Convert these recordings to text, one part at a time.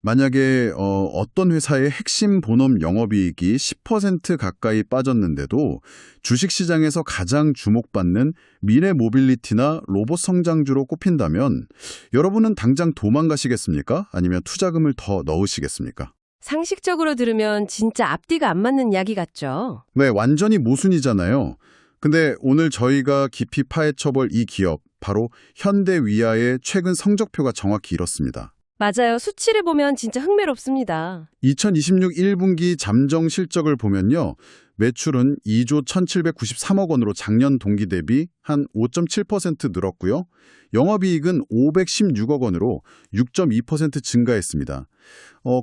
만약에 어떤 회사의 핵심 본업 영업이익이 10% 가까이 빠졌는데도 주식시장에서 가장 주목받는 미래 모빌리티나 로봇 성장주로 꼽힌다면 여러분은 당장 도망가시겠습니까? 아니면 투자금을 더 넣으시겠습니까? 상식적으로 들으면 진짜 앞뒤가 안 맞는 이야기 같죠? 네, 완전히 모순이잖아요. 근데 오늘 저희가 깊이 파헤쳐볼 이 기업, 바로 현대위아의 최근 성적표가 정확히 이렇습니다. 맞아요. 수치를 보면 진짜 흥미롭습니다. 2026 1분기 잠정 실적을 보면요. 매출은 2조 1,793억 원으로 작년 동기 대비 한 5.7% 늘었고요. 영업이익은 516억 원으로 6.2% 증가했습니다.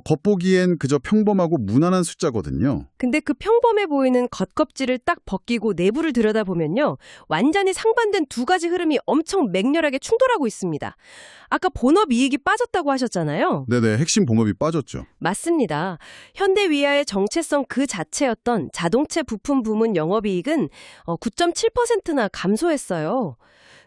겉보기엔 그저 평범하고 무난한 숫자거든요. 근데 그 평범해 보이는 겉껍질을 딱 벗기고 내부를 들여다보면요. 완전히 상반된 두 가지 흐름이 엄청 맹렬하게 충돌하고 있습니다. 아까 본업 이익이 빠졌다고 하셨잖아요. 네네, 핵심 본업이 빠졌죠. 맞습니다. 현대위아의 정체성 그 자체였던 자동차 부품 부문 영업이익은 9.7%나 감소했어요.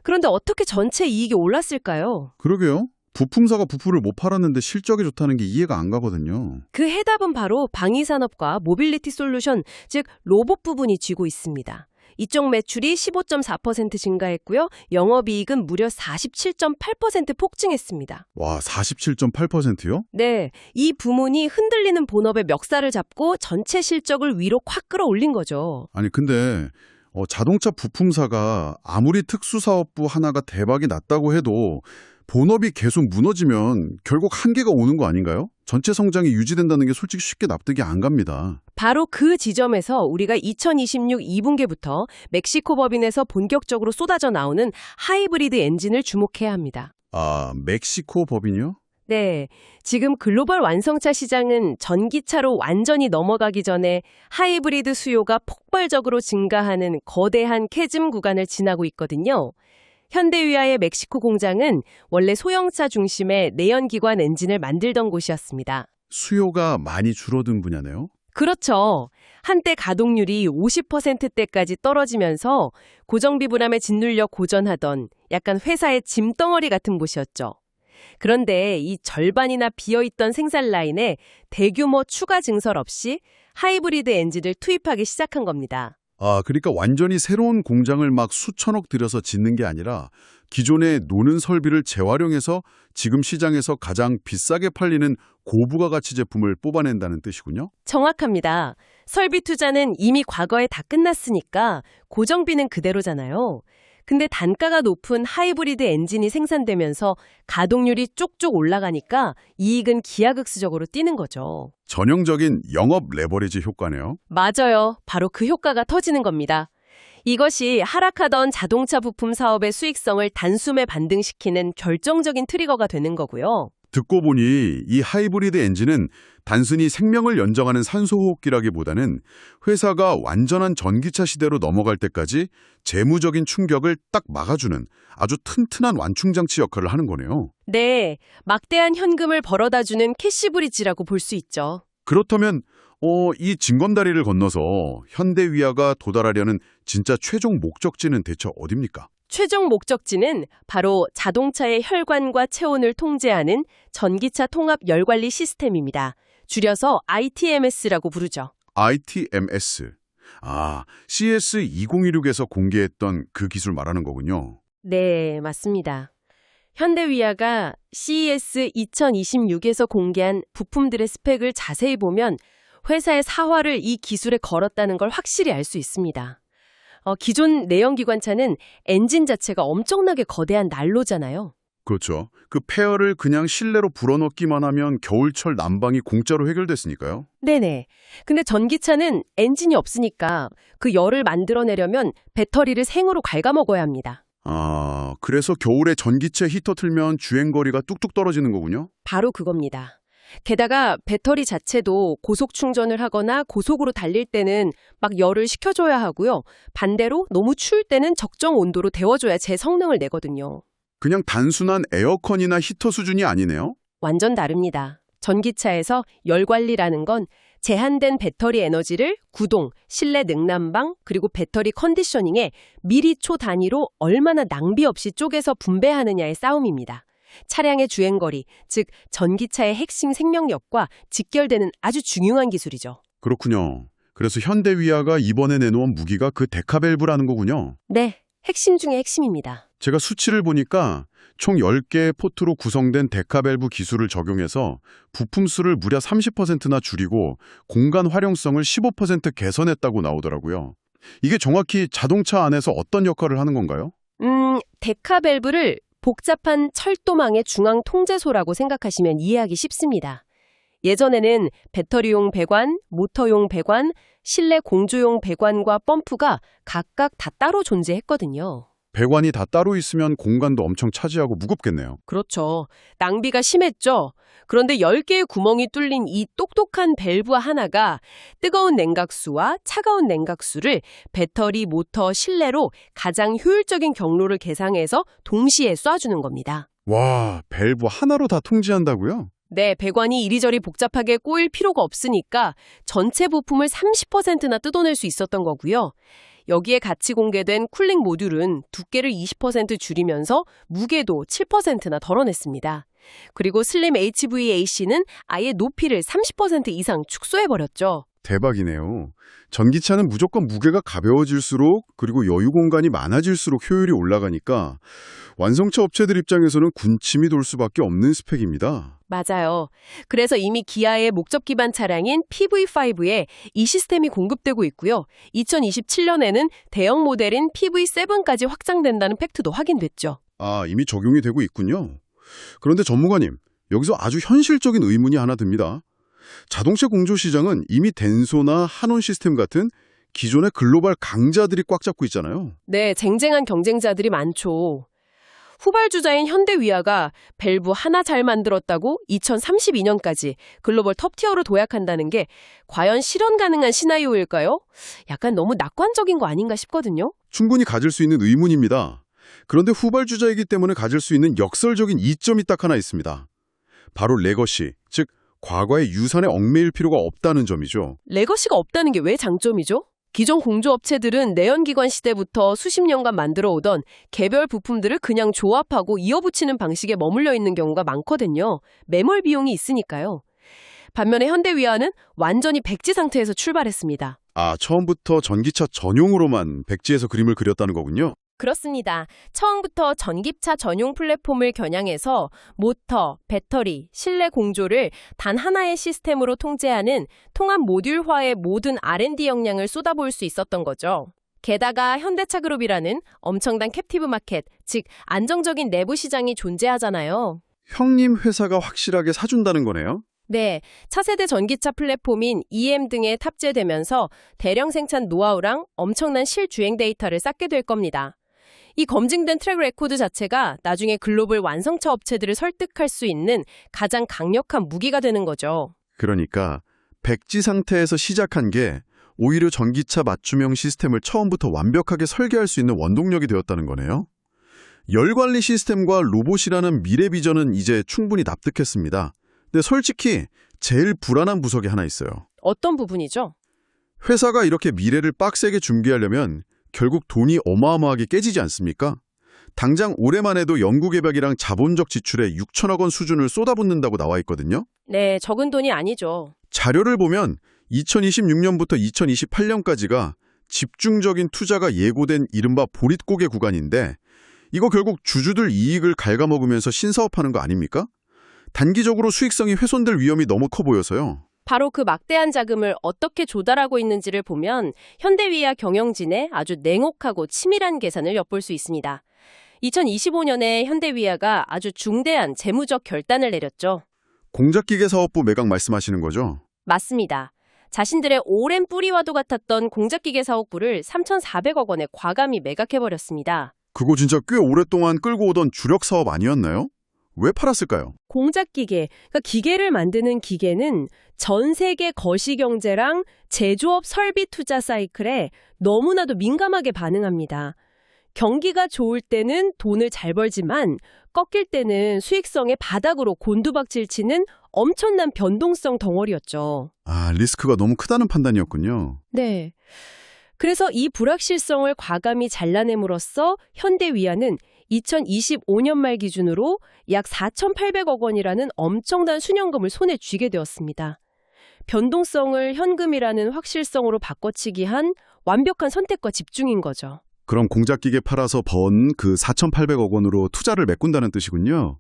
그런데 어떻게 전체 이익이 올랐을까요? 그러게요. 부품사가 부품을 못 팔았는데 실적이 좋다는 게 이해가 안 가거든요. 그 해답은 바로 방위산업과 모빌리티 솔루션, 즉 로봇 부분이 쥐고 있습니다. 이쪽 매출이 15.4% 증가했고요. 영업이익은 무려 47.8% 폭증했습니다. 와, 47.8%요? 네, 이 부문이 흔들리는 본업의 멱살을 잡고 전체 실적을 위로 확 끌어올린 거죠. 아니, 근데 자동차 부품사가 아무리 특수사업부 하나가 대박이 났다고 해도 본업이 계속 무너지면 결국 한계가 오는 거 아닌가요? 전체 성장이 유지된다는 게 솔직히 쉽게 납득이 안 갑니다. 바로 그 지점에서 우리가 2026 2분기부터 멕시코 법인에서 본격적으로 쏟아져 나오는 하이브리드 엔진을 주목해야 합니다. 아, 멕시코 법인이요? 네, 지금 글로벌 완성차 시장은 전기차로 완전히 넘어가기 전에 하이브리드 수요가 폭발적으로 증가하는 거대한 캐즘 구간을 지나고 있거든요. 현대위아의 멕시코 공장은 원래 소형차 중심의 내연기관 엔진을 만들던 곳이었습니다. 수요가 많이 줄어든 분야네요. 그렇죠. 한때 가동률이 50%대까지 떨어지면서 고정비 불함에 짓눌려 고전하던 약간 회사의 짐덩어리 같은 곳이었죠. 그런데 이 절반이나 비어있던 생산 라인에 대규모 추가 증설 없이 하이브리드 엔진을 투입하기 시작한 겁니다. 아, 그러니까 완전히 새로운 공장을 막 수천억 들여서 짓는 게 아니라 기존의 노는 설비를 재활용해서 지금 시장에서 가장 비싸게 팔리는 고부가 가치 제품을 뽑아낸다는 뜻이군요. 정확합니다. 설비 투자는 이미 과거에 다 끝났으니까 고정비는 그대로잖아요. 근데 단가가 높은 하이브리드 엔진이 생산되면서 가동률이 쪽쪽 올라가니까 이익은 기하급수적으로 뛰는 거죠. 전형적인 영업 레버리지 효과네요. 맞아요. 바로 그 효과가 터지는 겁니다. 이것이 하락하던 자동차 부품 사업의 수익성을 단숨에 반등시키는 결정적인 트리거가 되는 거고요. 듣고 보니 이 하이브리드 엔진은 단순히 생명을 연장하는 산소호흡기라기보다는 회사가 완전한 전기차 시대로 넘어갈 때까지 재무적인 충격을 딱 막아주는 아주 튼튼한 완충장치 역할을 하는 거네요. 네, 막대한 현금을 벌어다주는 캐시브리지라고 볼 수 있죠. 그렇다면 이 징검다리를 건너서 현대위아가 도달하려는 진짜 최종 목적지는 대체 어디입니까? 최종 목적지는 바로 자동차의 혈관과 체온을 통제하는 전기차 통합 열관리 시스템입니다. 줄여서 ITMS라고 부르죠. ITMS. 아, CS2016에서 공개했던 그 기술 말하는 거군요. 네, 맞습니다. 현대위아가 CES 2026에서 공개한 부품들의 스펙을 자세히 보면 회사의 사활을 이 기술에 걸었다는 걸 확실히 알 수 있습니다. 기존 내연기관차는 엔진 자체가 엄청나게 거대한 난로잖아요. 그렇죠. 그 폐열을 그냥 실내로 불어넣기만 하면 겨울철 난방이 공짜로 해결됐으니까요. 네네. 근데 전기차는 엔진이 없으니까 그 열을 만들어내려면 배터리를 생으로 갉아먹어야 합니다. 아, 그래서 겨울에 전기차 히터 틀면 주행거리가 뚝뚝 떨어지는 거군요? 바로 그겁니다. 게다가 배터리 자체도 고속 충전을 하거나 고속으로 달릴 때는 막 열을 식혀줘야 하고요. 반대로 너무 추울 때는 적정 온도로 데워줘야 제 성능을 내거든요. 그냥 단순한 에어컨이나 히터 수준이 아니네요? 완전 다릅니다. 전기차에서 열 관리라는 건 제한된 배터리 에너지를 구동, 실내 냉난방, 그리고 배터리 컨디셔닝에 미리초 단위로 얼마나 낭비 없이 쪼개서 분배하느냐의 싸움입니다. 차량의 주행거리, 즉 전기차의 핵심 생명력과 직결되는 아주 중요한 기술이죠. 그렇군요. 그래서 현대위아가 이번에 내놓은 무기가 그 데카밸브라는 거군요. 네, 핵심 중의 핵심입니다. 제가 수치를 보니까 총 10개의 포트로 구성된 데카밸브 기술을 적용해서 부품 수를 무려 30%나 줄이고 공간 활용성을 15% 개선했다고 나오더라고요. 이게 정확히 자동차 안에서 어떤 역할을 하는 건가요? 데카밸브를 복잡한 철도망의 중앙 통제소라고 생각하시면 이해하기 쉽습니다. 예전에는 배터리용 배관, 모터용 배관, 실내 공조용 배관과 펌프가 각각 다 따로 존재했거든요. 배관이 다 따로 있으면 공간도 엄청 차지하고 무겁겠네요. 그렇죠. 낭비가 심했죠. 그런데 10개의 구멍이 뚫린 이 똑똑한 밸브 하나가 뜨거운 냉각수와 차가운 냉각수를 배터리, 모터, 실내로 가장 효율적인 경로를 계상해서 동시에 쏴주는 겁니다. 와, 밸브 하나로 다 통제한다고요? 네, 배관이 이리저리 복잡하게 꼬일 필요가 없으니까 전체 부품을 30%나 뜯어낼 수 있었던 거고요. 여기에 같이 공개된 쿨링 모듈은 두께를 20% 줄이면서 무게도 7%나 덜어냈습니다. 그리고 슬림 HVAC는 아예 높이를 30% 이상 축소해버렸죠. 대박이네요. 전기차는 무조건 무게가 가벼워질수록 그리고 여유 공간이 많아질수록 효율이 올라가니까 완성차 업체들 입장에서는 군침이 돌 수밖에 없는 스펙입니다. 맞아요. 그래서 이미 기아의 목적 기반 차량인 PV5에 이 시스템이 공급되고 있고요. 2027년에는 대형 모델인 PV7까지 확장된다는 팩트도 확인됐죠. 아, 이미 적용이 되고 있군요. 그런데 전문가님, 여기서 아주 현실적인 의문이 하나 듭니다. 자동차 공조 시장은 이미 덴소나 하논 시스템 같은 기존의 글로벌 강자들이 꽉 잡고 있잖아요. 네, 쟁쟁한 경쟁자들이 많죠. 후발주자인 현대위아가 밸브 하나 잘 만들었다고 2032년까지 글로벌 톱티어로 도약한다는 게 과연 실현 가능한 시나리오일까요? 약간 너무 낙관적인 거 아닌가 싶거든요. 충분히 가질 수 있는 의문입니다. 그런데 후발주자이기 때문에 가질 수 있는 역설적인 이점이 딱 하나 있습니다. 바로 레거시, 즉 과거의 유산에 얽매일 필요가 없다는 점이죠. 레거시가 없다는 게 왜 장점이죠? 기존 공조업체들은 내연기관 시대부터 수십 년간 만들어 오던 개별 부품들을 그냥 조합하고 이어붙이는 방식에 머물러 있는 경우가 많거든요. 매몰 비용이 있으니까요. 반면에 현대위아는 완전히 백지 상태에서 출발했습니다. 아, 처음부터 전기차 전용으로만 백지에서 그림을 그렸다는 거군요. 그렇습니다. 처음부터 전기차 전용 플랫폼을 겨냥해서 모터, 배터리, 실내 공조를 단 하나의 시스템으로 통제하는 통합 모듈화의 모든 R&D 역량을 쏟아부을 수 있었던 거죠. 게다가 현대차그룹이라는 엄청난 캡티브 마켓, 즉 안정적인 내부 시장이 존재하잖아요. 형님 회사가 확실하게 사준다는 거네요. 네, 차세대 전기차 플랫폼인 EM 등에 탑재되면서 대량 생산 노하우랑 엄청난 실주행 데이터를 쌓게 될 겁니다. 이 검증된 트랙 레코드 자체가 나중에 글로벌 완성차 업체들을 설득할 수 있는 가장 강력한 무기가 되는 거죠. 그러니까 백지 상태에서 시작한 게 오히려 전기차 맞춤형 시스템을 처음부터 완벽하게 설계할 수 있는 원동력이 되었다는 거네요. 열관리 시스템과 로봇이라는 미래 비전은 이제 충분히 납득했습니다. 근데 솔직히 제일 불안한 부석이 하나 있어요. 어떤 부분이죠? 회사가 이렇게 미래를 빡세게 준비하려면 결국 돈이 어마어마하게 깨지지 않습니까? 당장 올해만 해도 연구개발이랑 자본적 지출에 6천억 원 수준을 쏟아붓는다고 나와 있거든요. 네, 적은 돈이 아니죠. 자료를 보면 2026년부터 2028년까지가 집중적인 투자가 예고된 이른바 보릿고개 구간인데 이거 결국 주주들 이익을 갉아먹으면서 신사업하는 거 아닙니까? 단기적으로 수익성이 훼손될 위험이 너무 커 보여서요. 바로 그 막대한 자금을 어떻게 조달하고 있는지를 보면 현대위아 경영진의 아주 냉혹하고 치밀한 계산을 엿볼 수 있습니다. 2025년에 현대위아가 아주 중대한 재무적 결단을 내렸죠. 공작기계사업부 매각 말씀하시는 거죠? 맞습니다. 자신들의 오랜 뿌리와도 같았던 공작기계 사업부를 3,400억 원에 과감히 매각해버렸습니다. 그거 진짜 꽤 오랫동안 끌고 오던 주력 사업 아니었나요? 왜 팔았을까요? 공작기계, 그러니까 기계를 만드는 기계는 전 세계 거시경제랑 제조업 설비 투자 사이클에 너무나도 민감하게 반응합니다. 경기가 좋을 때는 돈을 잘 벌지만 꺾일 때는 수익성의 바닥으로 곤두박질 치는 엄청난 변동성 덩어리였죠. 아, 리스크가 너무 크다는 판단이었군요. 네. 그래서 이 불확실성을 과감히 잘라냄으로써 현대위아는 2025년 말 기준으로 약 4,800억 원이라는 엄청난 순연금을 손에 쥐게 되었습니다. 변동성을 현금이라는 확실성으로 바꿔치기 한 완벽한 선택과 집중인 거죠. 그럼 공작기계 팔아서 번 그 4,800억 원으로 투자를 메꾼다는 뜻이군요.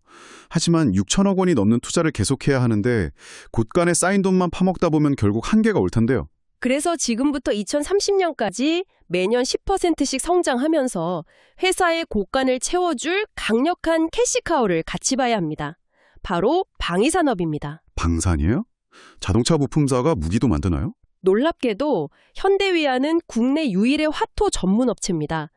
하지만 6천억 원이 넘는 투자를 계속해야 하는데 곳간에 쌓인 돈만 파먹다 보면 결국 한계가 올 텐데요. 그래서 지금부터 2030년까지 매년 10%씩 성장하면서 회사의 곳간을 채워줄 강력한 캐시카우를 같이 봐야 합니다. 바로 방위산업입니다. 방산이에요? 자동차 부품사가 무기도 만드나요? 놀랍게도 현대위아는 국내 유일의 화토 전문 업체입니다.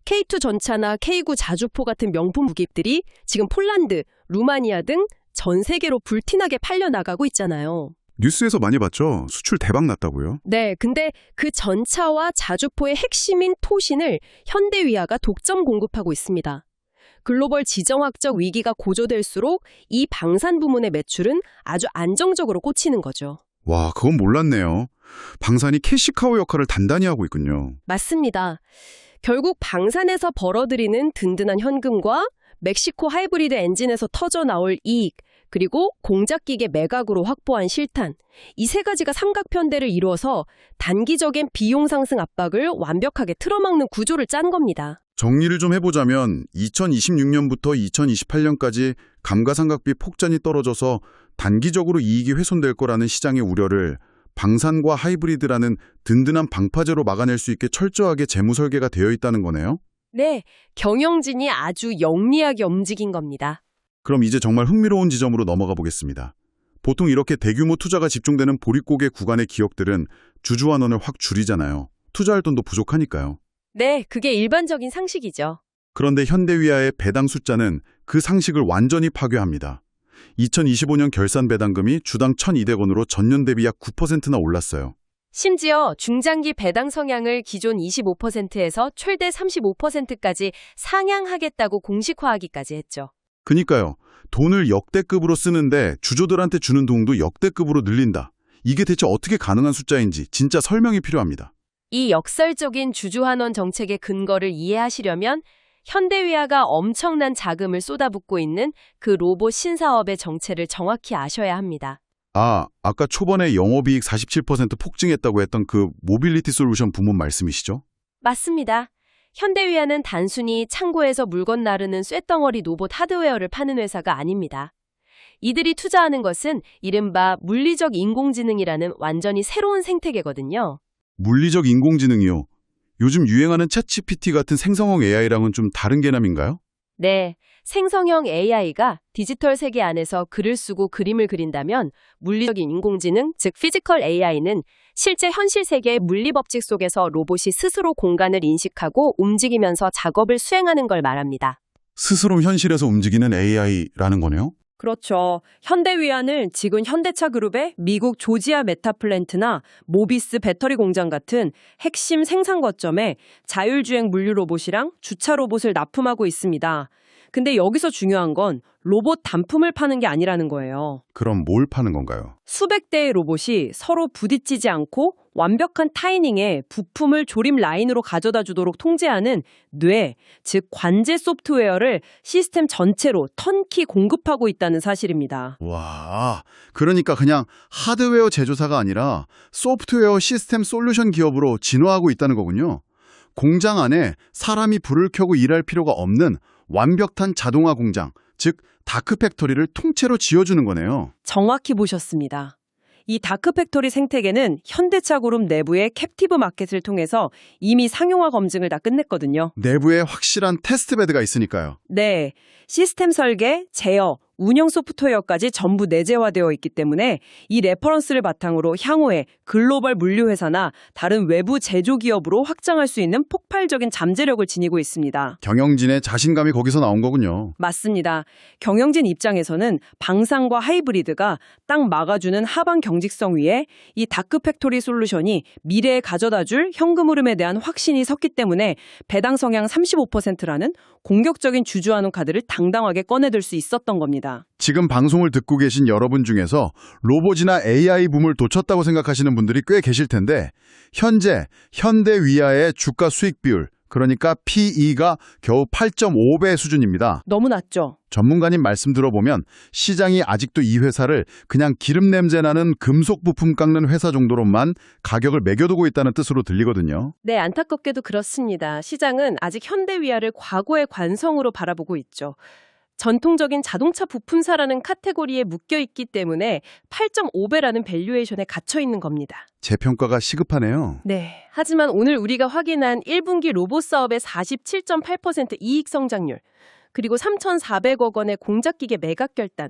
K2 전차나 K9 자주포 같은 명품 무기들이 지금 폴란드, 루마니아 등 전 세계로 불티나게 팔려나가고 있잖아요. 뉴스에서 많이 봤죠? 수출 대박 났다고요? 네, 근데 그 전차와 자주포의 핵심인 토신을 현대위아가 독점 공급하고 있습니다. 글로벌 지정학적 위기가 고조될수록 이 방산 부문의 매출은 아주 안정적으로 꽂히는 거죠. 와, 그건 몰랐네요. 방산이 캐시카우 역할을 단단히 하고 있군요. 맞습니다. 결국 방산에서 벌어들이는 든든한 현금과 멕시코 하이브리드 엔진에서 터져 나올 이익, 그리고 공작기계 매각으로 확보한 실탄, 이 세 가지가 삼각편대를 이루어서 단기적인 비용 상승 압박을 완벽하게 틀어막는 구조를 짠 겁니다. 정리를 좀 해보자면 2026년부터 2028년까지 감가상각비 폭전이 떨어져서 단기적으로 이익이 훼손될 거라는 시장의 우려를 방산과 하이브리드라는 든든한 방파제로 막아낼 수 있게 철저하게 재무 설계가 되어 있다는 거네요. 네, 경영진이 아주 영리하게 움직인 겁니다. 그럼 이제 정말 흥미로운 지점으로 넘어가 보겠습니다. 보통 이렇게 대규모 투자가 집중되는 보릿고개 구간의 기업들은 주주환원을 확 줄이잖아요. 투자할 돈도 부족하니까요. 네, 그게 일반적인 상식이죠. 그런데 현대위아의 배당 숫자는 그 상식을 완전히 파괴합니다. 2025년 결산 배당금이 주당 1,200원으로 전년 대비 약 9%나 올랐어요. 심지어 중장기 배당 성향을 기존 25%에서 최대 35%까지 상향하겠다고 공식화하기까지 했죠. 그니까요. 돈을 역대급으로 쓰는데 주주들한테 주는 도움도 역대급으로 늘린다. 이게 대체 어떻게 가능한 숫자인지 진짜 설명이 필요합니다. 이 역설적인 주주환원 정책의 근거를 이해하시려면 현대위아가 엄청난 자금을 쏟아붓고 있는 그 로봇 신사업의 정체를 정확히 아셔야 합니다. 아까 초반에 영업이익 47% 폭증했다고 했던 그 모빌리티 솔루션 부문 말씀이시죠? 맞습니다. 현대위아는 단순히 창고에서 물건 나르는 쇳덩어리 로봇 하드웨어를 파는 회사가 아닙니다. 이들이 투자하는 것은 이른바 물리적 인공지능이라는 완전히 새로운 생태계거든요. 물리적 인공지능이요. 요즘 유행하는 챗GPT 같은 생성형 AI랑은 좀 다른 개념인가요? 네, 생성형 AI가 디지털 세계 안에서 글을 쓰고 그림을 그린다면 물리적인 인공지능, 즉 피지컬 AI는 실제 현실 세계의 물리법칙 속에서 로봇이 스스로 공간을 인식하고 움직이면서 작업을 수행하는 걸 말합니다. 스스로 현실에서 움직이는 AI라는 거네요? 그렇죠. 현대위아는 지금 현대차 그룹의 미국 조지아 메타플랜트나 모비스 배터리 공장 같은 핵심 생산 거점에 자율주행 물류 로봇이랑 주차 로봇을 납품하고 있습니다. 근데 여기서 중요한 건 로봇 단품을 파는 게 아니라는 거예요. 그럼 뭘 파는 건가요? 수백 대의 로봇이 서로 부딪히지 않고 완벽한 타이밍에 부품을 조립 라인으로 가져다 주도록 통제하는 뇌, 즉 관제 소프트웨어를 시스템 전체로 턴키 공급하고 있다는 사실입니다. 와, 그러니까 그냥 하드웨어 제조사가 아니라 소프트웨어 시스템 솔루션 기업으로 진화하고 있다는 거군요. 공장 안에 사람이 불을 켜고 일할 필요가 없는 완벽한 자동화 공장, 즉 다크팩토리를 통째로 지어주는 거네요. 정확히 보셨습니다. 이 다크팩토리 생태계는 현대차 그룹 내부의 캡티브 마켓을 통해서 이미 상용화 검증을 다 끝냈거든요. 내부에 확실한 테스트베드가 있으니까요. 네, 시스템 설계, 제어, 운영 소프트웨어까지 전부 내재화되어 있기 때문에 이 레퍼런스를 바탕으로 향후에 글로벌 물류회사나 다른 외부 제조기업으로 확장할 수 있는 폭발적인 잠재력을 지니고 있습니다. 경영진의 자신감이 거기서 나온 거군요. 맞습니다. 경영진 입장에서는 방산과 하이브리드가 딱 막아주는 하방 경직성 위에 이 다크팩토리 솔루션이 미래에 가져다줄 현금 흐름에 대한 확신이 섰기 때문에 배당 성향 35%라는 공격적인 주주환원 카드를 당당하게 꺼내들 수 있었던 겁니다. 지금 방송을 듣고 계신 여러분 중에서 로봇이나 AI 붐을 놓쳤다고 생각하시는 분들이 꽤 계실 텐데 현재 현대위아의 주가 수익 비율, 그러니까 PE가 겨우 8.5배 수준입니다. 너무 낮죠? 전문가님 말씀 들어보면 시장이 아직도 이 회사를 그냥 기름 냄새 나는 금속 부품 깎는 회사 정도로만 가격을 매겨두고 있다는 뜻으로 들리거든요. 네, 안타깝게도 그렇습니다. 시장은 아직 현대위아를 과거의 관성으로 바라보고 있죠. 전통적인 자동차 부품사라는 카테고리에 묶여있기 때문에 8.5배라는 밸류에이션에 갇혀있는 겁니다. 재평가가 시급하네요. 네, 하지만 오늘 우리가 확인한 1분기 로봇 사업의 47.8% 이익 성장률, 그리고 3,400억 원의 공작기계 매각 결단,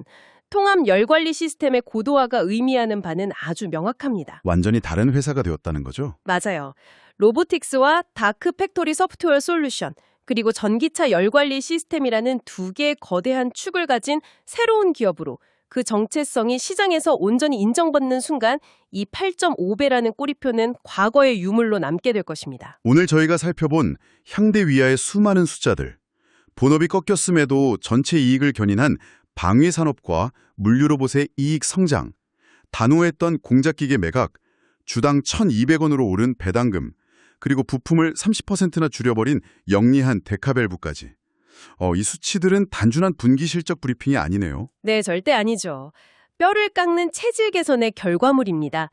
통합 열관리 시스템의 고도화가 의미하는 바는 아주 명확합니다. 완전히 다른 회사가 되었다는 거죠? 맞아요. 로보틱스와 다크 팩토리 소프트웨어 솔루션, 그리고 전기차 열관리 시스템이라는 두 개의 거대한 축을 가진 새로운 기업으로 그 정체성이 시장에서 온전히 인정받는 순간 이 8.5배라는 꼬리표는 과거의 유물로 남게 될 것입니다. 오늘 저희가 살펴본 향대위아의 수많은 숫자들, 본업이 꺾였음에도 전체 이익을 견인한 방위산업과 물류로봇의 이익 성장, 단호했던 공작기계 매각, 주당 1,200원으로 오른 배당금, 그리고 부품을 30%나 줄여버린 영리한 데카밸브까지. 이 수치들은 단순한 분기 실적 브리핑이 아니네요. 네, 절대 아니죠. 뼈를 깎는 체질 개선의 결과물입니다.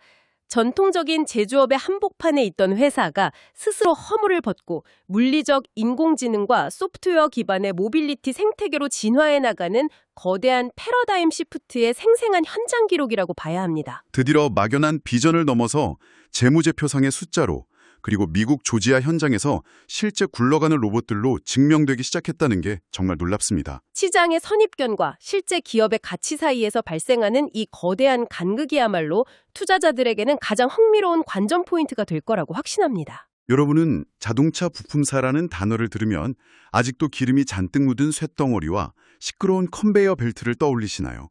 전통적인 제조업의 한복판에 있던 회사가 스스로 허물을 벗고 물리적 인공지능과 소프트웨어 기반의 모빌리티 생태계로 진화해 나가는 거대한 패러다임 시프트의 생생한 현장 기록이라고 봐야 합니다. 드디어 막연한 비전을 넘어서 재무제표상의 숫자로, 그리고 미국 조지아 현장에서 실제 굴러가는 로봇들로 증명되기 시작했다는 게 정말 놀랍습니다. 시장의 선입견과 실제 기업의 가치 사이에서 발생하는 이 거대한 간극이야말로 투자자들에게는 가장 흥미로운 관전 포인트가 될 거라고 확신합니다. 여러분은 자동차 부품사라는 단어를 들으면 아직도 기름이 잔뜩 묻은 쇳덩어리와 시끄러운 컨베이어 벨트를 떠올리시나요?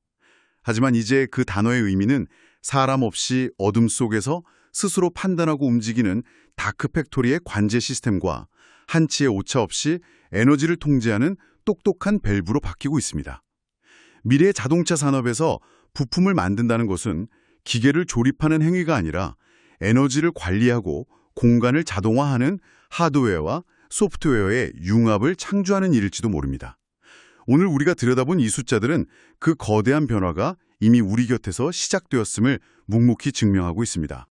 하지만 이제 그 단어의 의미는 사람 없이 어둠 속에서 스스로 판단하고 움직이는 다크팩토리의 관제 시스템과 한치의 오차 없이 에너지를 통제하는 똑똑한 밸브로 바뀌고 있습니다. 미래의 자동차 산업에서 부품을 만든다는 것은 기계를 조립하는 행위가 아니라 에너지를 관리하고 공간을 자동화하는 하드웨어와 소프트웨어의 융합을 창조하는 일일지도 모릅니다. 오늘 우리가 들여다본 이 숫자들은 그 거대한 변화가 이미 우리 곁에서 시작되었음을 묵묵히 증명하고 있습니다.